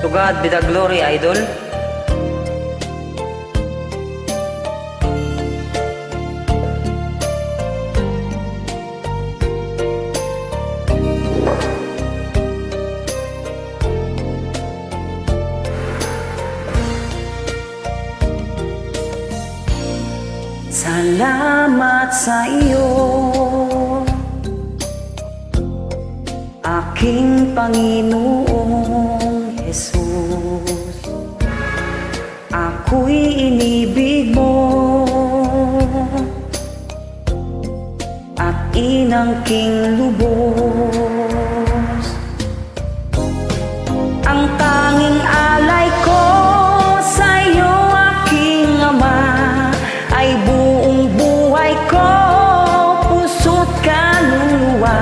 To God be the glory, idol. Salamat sa iyo, aking Panginoong Jesus. Ako'y inibig mo at inangking lubos. Ang tanging alay ko sa iyo, aking Ama, ay buong buhay ko, puso't kaluluwa.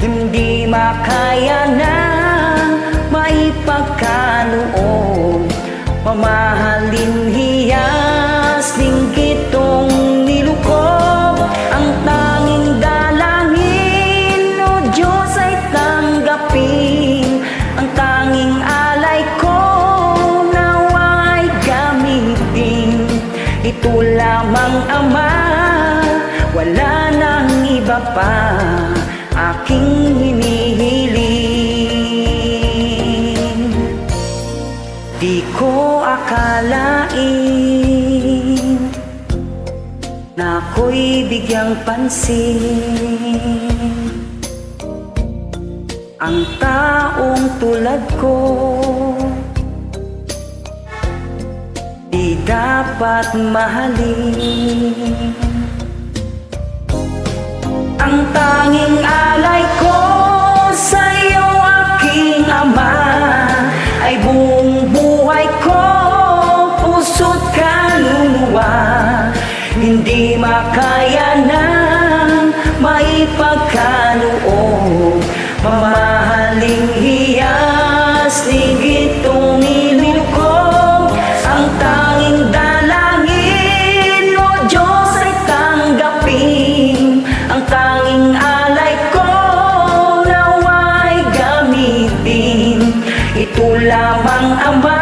Hindi makaya na maipagkaloob, mamahalin hiyas, linggit tong nilukob. Ang tanging dalangin, o Diyos, ay tanggapin. Ang tanging alay ko, nawa'y gamitin. Ito lamang, Ama, wala nang iba pa aking hinihiling. Di ko akalain na ako'y bigyang pansin. Ang taong tulad ko di dapat mahalin. Ang tanging alay ko sa iyo, aking Ama, ay buong buhay ko, puso't kaluluwa. Hindi makaya na maipagkaloob, mamahaling hiyas, ligit tong nilukob. Ang tanging dalangin, o Diyos, ay tanggapin. Ang tanging alay ko, nawa'y gamitin. Ito lamang, Ama,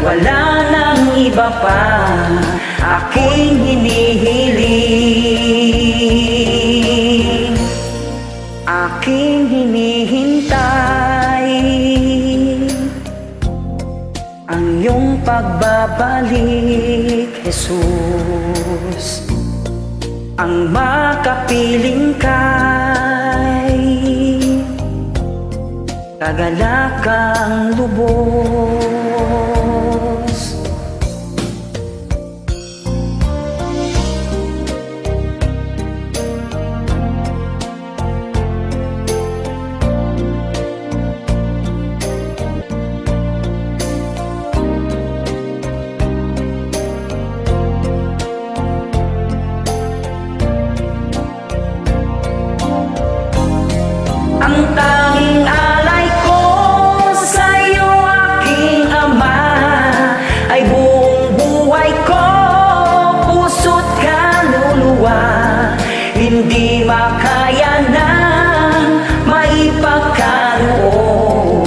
wala nang iba pa aking hinihiling. Aking hinihintay ang iyong pagbabalik, Jesus. Ang makapiling kay kagalakang lubos. Ang tanging alay ko sa iyo, aking Ama, ay buong buhay ko, puso't kaluluwa. Hindi makaya na maipagkaloob,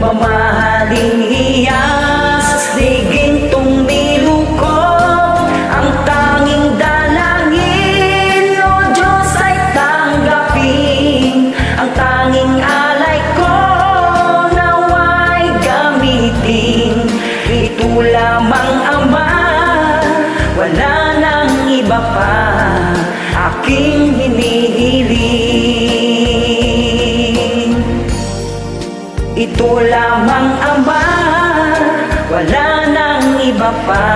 mamahaling hiyas, ligin tong nilukob. Ang tanging dalangin, o Diyos, ay tanggapin. Ang tanging alay ko, nawa'y gamitin. Ito lamang, Ama, wala nang iba pa aking hinihiling. Ito lamang, Ama, wala nang iba pa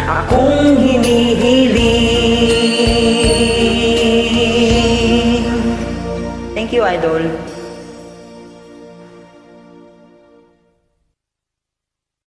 akong hinihiling. Thank you, idol.